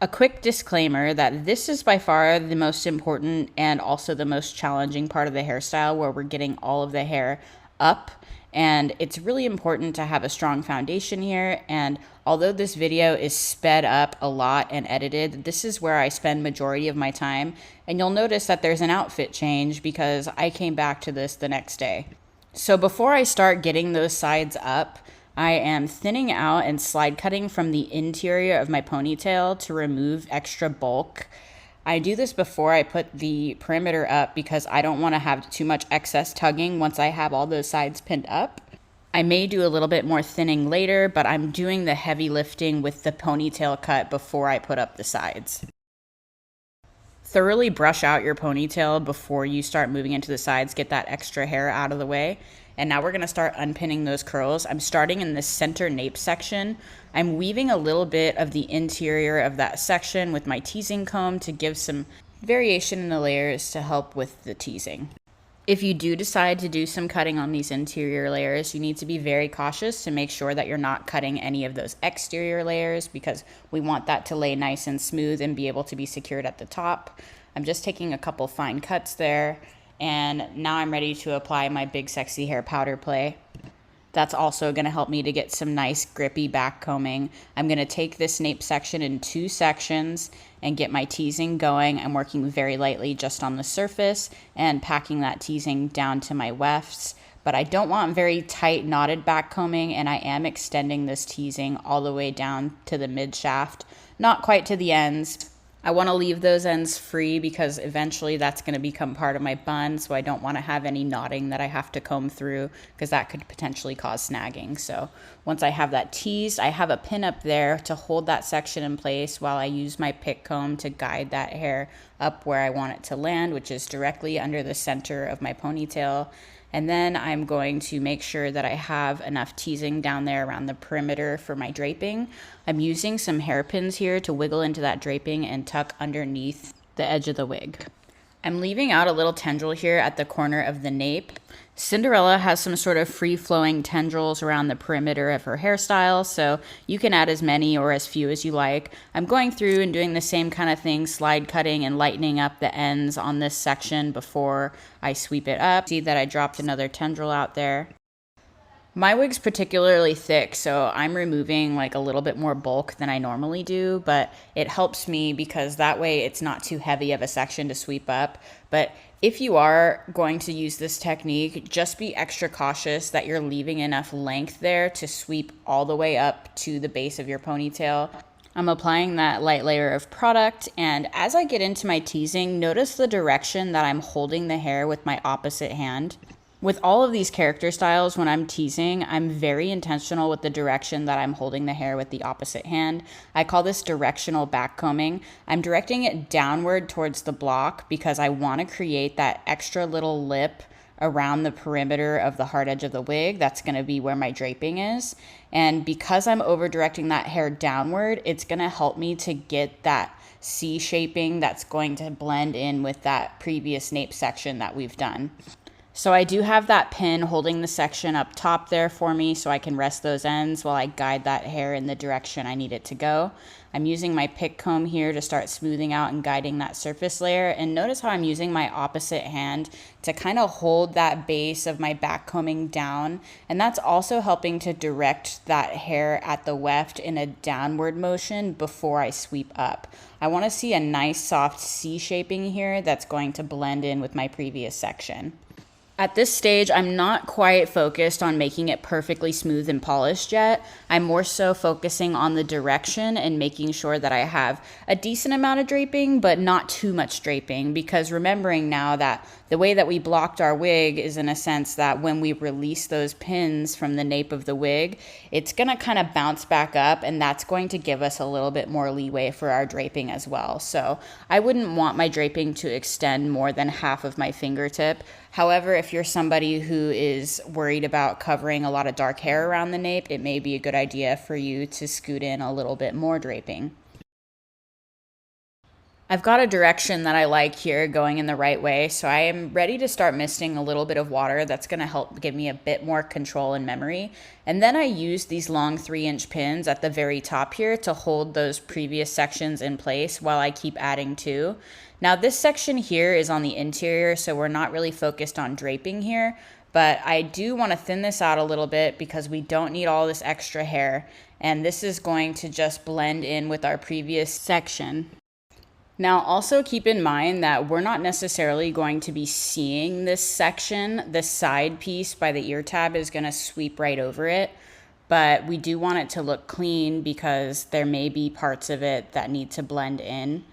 A quick disclaimer that this is by far the most important and also the most challenging part of the hairstyle, where we're getting all of the hair up. And it's really important to have a strong foundation here. And although this video is sped up a lot and edited, this is where I spend majority of my time. And you'll notice that there's an outfit change because I came back to this the next day. So before I start getting those sides up, I am thinning out and slide cutting from the interior of my ponytail to remove extra bulk. I do this before I put the perimeter up because I don't want to have too much excess tugging once I have all those sides pinned up. I may do a little bit more thinning later, but I'm doing the heavy lifting with the ponytail cut before I put up the sides. Thoroughly brush out your ponytail before you start moving into the sides. Get that extra hair out of the way. And now we're going to start unpinning those curls. I'm starting in the center nape section. I'm weaving a little bit of the interior of that section with my teasing comb to give some variation in the layers to help with the teasing. If you do decide to do some cutting on these interior layers, you need to be very cautious to make sure that you're not cutting any of those exterior layers, because we want that to lay nice and smooth and be able to be secured at the top. I'm just taking a couple fine cuts there, and now I'm ready to apply my Big Sexy Hair powder play. That's also going to help me to get some nice grippy back combing. I'm going to take this nape section in 2 sections and get my teasing going. I'm working very lightly just on the surface and packing that teasing down to my wefts. But I don't want very tight knotted back combing, and I am extending this teasing all the way down to the mid shaft, not quite to the ends. I want to leave those ends free because eventually that's going to become part of my bun, so I don't want to have any knotting that I have to comb through because that could potentially cause snagging. So once I have that teased, I have a pin up there to hold that section in place while I use my pick comb to guide that hair up where I want it to land, which is directly under the center of my ponytail. And then I'm going to make sure that I have enough teasing down there around the perimeter for my draping. I'm using some hairpins here to wiggle into that draping and tuck underneath the edge of the wig. I'm leaving out a little tendril here at the corner of the nape. Cinderella has some sort of free-flowing tendrils around the perimeter of her hairstyle, so you can add as many or as few as you like. I'm going through and doing the same kind of thing, slide cutting and lightening up the ends on this section before I sweep it up. See that I dropped another tendril out there. My wig's particularly thick, so I'm removing like a little bit more bulk than I normally do, but it helps me because that way it's not too heavy of a section to sweep up. But if you are going to use this technique, just be extra cautious that you're leaving enough length there to sweep all the way up to the base of your ponytail. I'm applying that light layer of product, and as I get into my teasing, notice the direction that I'm holding the hair with my opposite hand. With all of these character styles, when I'm teasing, I'm very intentional with the direction that I'm holding the hair with the opposite hand. I call this directional back combing. I'm directing it downward towards the block because I want to create that extra little lip around the perimeter of the hard edge of the wig. That's going to be where my draping is. And because I'm over directing that hair downward, it's going to help me to get that C shaping that's going to blend in with that previous nape section that we've done. So I do have that pin holding the section up top there for me so I can rest those ends while I guide that hair in the direction I need it to go. I'm using my pick comb here to start smoothing out and guiding that surface layer. And notice how I'm using my opposite hand to kind of hold that base of my back combing down. And that's also helping to direct that hair at the weft in a downward motion before I sweep up. I want to see a nice soft C shaping here that's going to blend in with my previous section. At this stage, I'm not quite focused on making it perfectly smooth and polished yet. I'm more so focusing on the direction and making sure that I have a decent amount of draping, but not too much draping, because remembering now that the way that we blocked our wig is in a sense that when we release those pins from the nape of the wig, it's gonna kind of bounce back up, and that's going to give us a little bit more leeway for our draping as well. So I wouldn't want my draping to extend more than half of my fingertip. However, if you're somebody who is worried about covering a lot of dark hair around the nape, it may be a good idea for you to scoot in a little bit more draping. I've got a direction that I like here going in the right way, so I am ready to start misting a little bit of water. That's going to help give me a bit more control and memory. And then I use these long 3-inch pins at the very top here to hold those previous sections in place while I keep adding to. Now this section here is on the interior, so we're not really focused on draping here, but I do want to thin this out a little bit because we don't need all this extra hair, and this is going to just blend in with our previous section. Now, also keep in mind that we're not necessarily going to be seeing this section. The side piece by the ear tab is going to sweep right over it, but we do want it to look clean because there may be parts of it that need to blend in.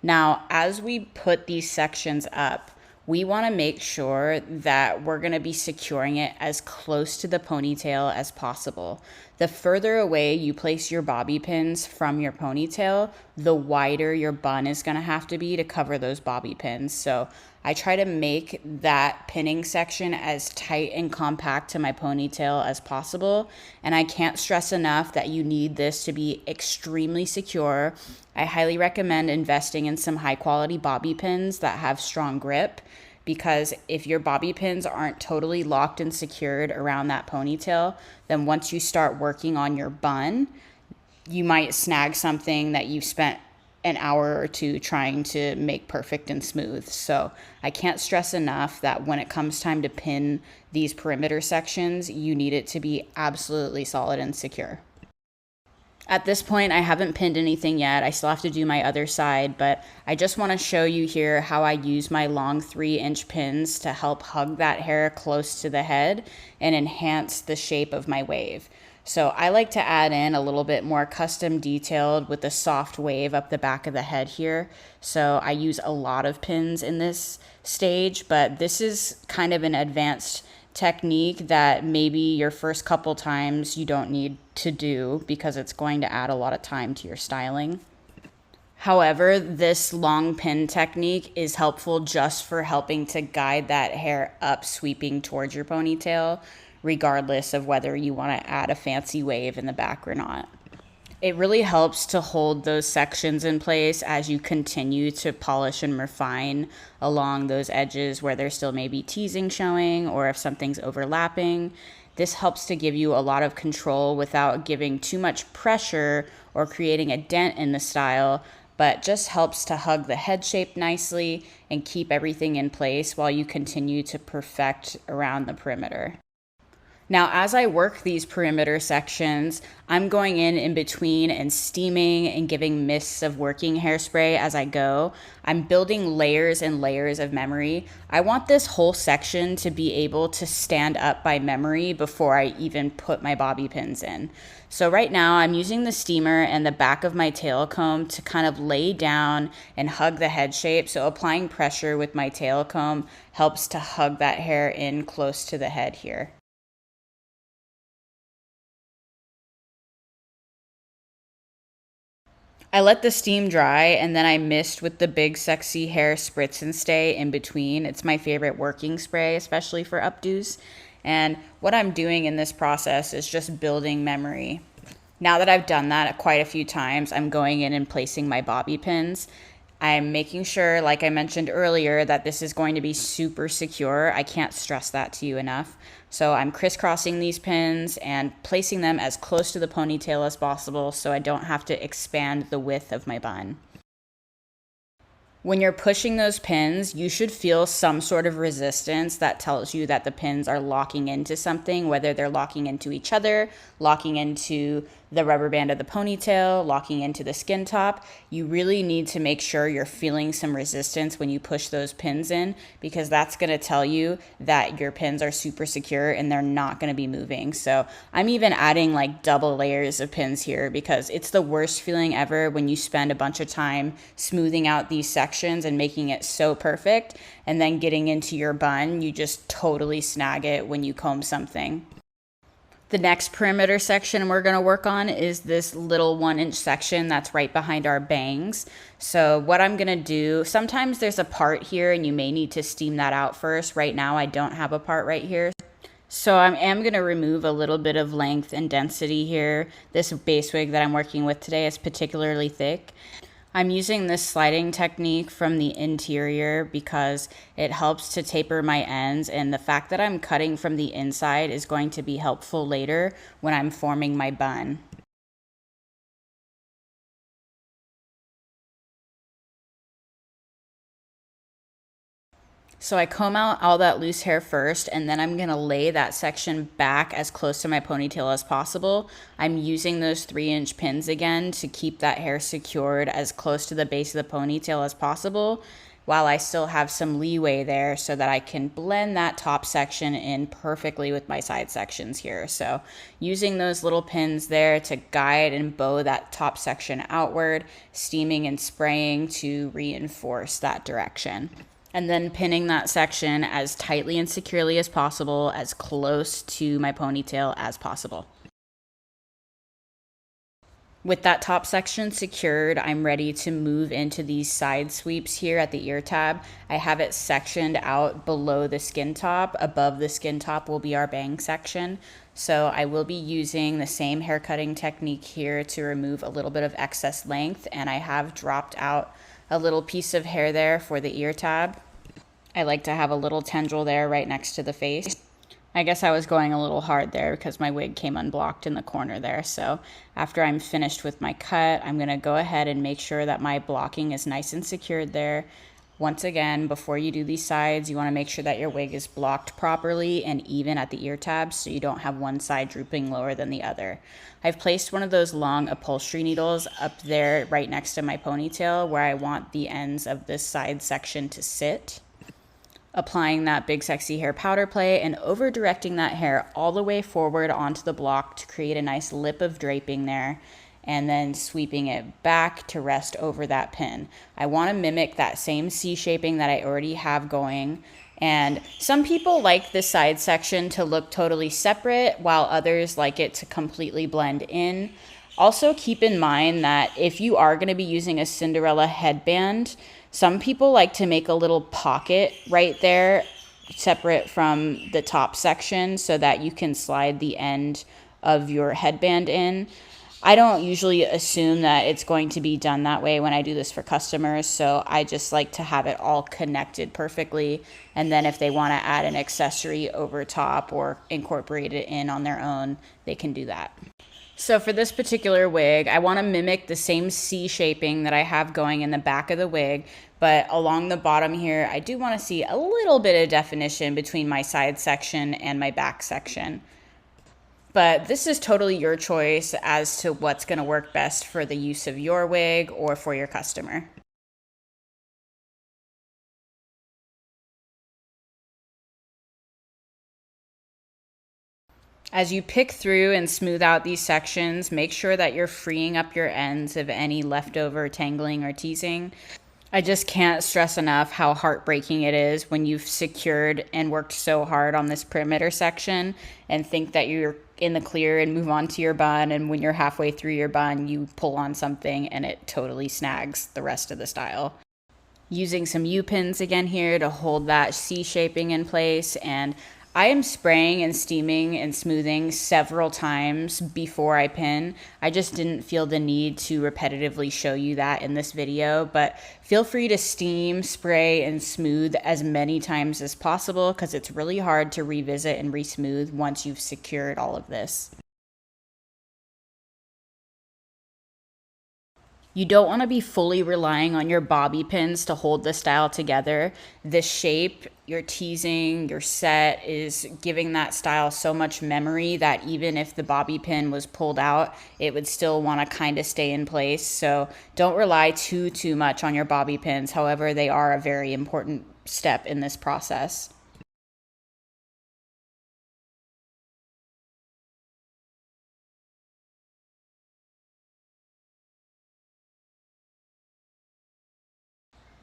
Now, as we put these sections up, we want to make sure that we're going to be securing it as close to the ponytail as possible. The further away you place your bobby pins from your ponytail, the wider your bun is going to have to be to cover those bobby pins. So I try to make that pinning section as tight and compact to my ponytail as possible. And I can't stress enough that you need this to be extremely secure. I highly recommend investing in some high quality bobby pins that have strong grip, because if your bobby pins aren't totally locked and secured around that ponytail, then once you start working on your bun, you might snag something that you've spent an hour or two trying to make perfect and smooth. So I can't stress enough that when it comes time to pin these perimeter sections, you need it to be absolutely solid and secure. At this point, I haven't pinned anything yet. I still have to do my other side, but I just want to show you here how I use my long 3-inch pins to help hug that hair close to the head and enhance the shape of my wave. So I like to add in a little bit more custom detailed with a soft wave up the back of the head here. So I use a lot of pins in this stage, but this is kind of an advanced technique that maybe your first couple times you don't need to do because it's going to add a lot of time to your styling. However, this long pin technique is helpful just for helping to guide that hair up, sweeping towards your ponytail, regardless of whether you want to add a fancy wave in the back or not. It really helps to hold those sections in place as you continue to polish and refine along those edges where there still may be teasing showing or if something's overlapping. This helps to give you a lot of control without giving too much pressure or creating a dent in the style, but just helps to hug the head shape nicely and keep everything in place while you continue to perfect around the perimeter. Now, as I work these perimeter sections, I'm going in between and steaming and giving mists of working hairspray as I go. I'm building layers and layers of memory. I want this whole section to be able to stand up by memory before I even put my bobby pins in. So right now I'm using the steamer and the back of my tail comb to kind of lay down and hug the head shape. So applying pressure with my tail comb helps to hug that hair in close to the head here. I let the steam dry and then I mist with the Big Sexy Hair Spritz and Stay in between. It's my favorite working spray, especially for updos. And what I'm doing in this process is just building memory. Now that I've done that quite a few times, I'm going in and placing my bobby pins. I'm making sure, like I mentioned earlier, that this is going to be super secure. I can't stress that to you enough. So I'm crisscrossing these pins and placing them as close to the ponytail as possible so I don't have to expand the width of my bun. When you're pushing those pins, you should feel some sort of resistance that tells you that the pins are locking into something, whether they're locking into each other, locking into the rubber band of the ponytail, locking into the skin top. You really need to make sure you're feeling some resistance when you push those pins in, because that's going to tell you that your pins are super secure and they're not going to be moving. So I'm even adding like double layers of pins here because it's the worst feeling ever when you spend a bunch of time smoothing out these sections and making it so perfect, and then getting into your bun, you just totally snag it when you comb something. The next perimeter section we're going to work on is this little 1-inch section that's right behind our bangs. So what I'm going to do, sometimes there's a part here and you may need to steam that out first. Right now I don't have a part right here. So I am going to remove a little bit of length and density here. This base wig that I'm working with today is particularly thick. I'm using this sliding technique from the interior because it helps to taper my ends, and the fact that I'm cutting from the inside is going to be helpful later when I'm forming my bun. So I comb out all that loose hair first, and then I'm going to lay that section back as close to my ponytail as possible. I'm using those 3-inch pins again to keep that hair secured as close to the base of the ponytail as possible, while I still have some leeway there so that I can blend that top section in perfectly with my side sections here. So using those little pins there to guide and bow that top section outward, steaming and spraying to reinforce that direction. And then pinning that section as tightly and securely as possible, as close to my ponytail as possible. With that top section secured, I'm ready to move into these side sweeps here at the ear tab. I have it sectioned out below the skin top. Above the skin top will be our bang section. So I will be using the same hair cutting technique here to remove a little bit of excess length, and I have dropped out a little piece of hair there for the ear tab. I like to have a little tendril there right next to the face. I guess I was going a little hard there because my wig came unblocked in the corner there. So after I'm finished with my cut, I'm going to go ahead and make sure that my blocking is nice and secured there. Once again, before you do these sides, you want to make sure that your wig is blocked properly and even at the ear tabs so you don't have one side drooping lower than the other. I've placed one of those long upholstery needles up there right next to my ponytail where I want the ends of this side section to sit. Applying that Big Sexy Hair powder play and over directing that hair all the way forward onto the block to create a nice lip of draping there, and then sweeping it back to rest over that pin. I want to mimic that same C shaping that I already have going, and some people like this side section to look totally separate while others like it to completely blend in. Also keep in mind that if you are going to be using a Cinderella headband, some people like to make a little pocket right there separate from the top section so that you can slide the end of your headband in. I don't usually assume that it's going to be done that way when I do this for customers, so I just like to have it all connected perfectly, and then if they want to add an accessory over top or incorporate it in on their own, they can do that. So for this particular wig, I want to mimic the same C shaping that I have going in the back of the wig, but along the bottom here, I do want to see a little bit of definition between my side section and my back section. But this is totally your choice as to what's going to work best for the use of your wig or for your customer. As you pick through and smooth out these sections, make sure that you're freeing up your ends of any leftover tangling or teasing. I just can't stress enough how heartbreaking it is when you've secured and worked so hard on this perimeter section and think that you're in the clear and move on to your bun, and when you're halfway through your bun, you pull on something and it totally snags the rest of the style. Using some U-pins again here to hold that C shaping in place, and I am spraying and steaming and smoothing several times before I pin. I just didn't feel the need to repetitively show you that in this video, but feel free to steam, spray, and smooth as many times as possible because it's really hard to revisit and re-smooth once you've secured all of this. You don't want to be fully relying on your bobby pins to hold the style together. The shape, your teasing, your set is giving that style so much memory that even if the bobby pin was pulled out, it would still want to kind of stay in place. So don't rely too much on your bobby pins. However, they are a very important step in this process.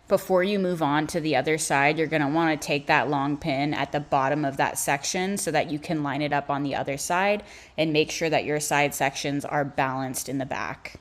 Before you move on to the other side, you're going to want to take that long pin at the bottom of that section so that you can line it up on the other side and make sure that your side sections are balanced in the back.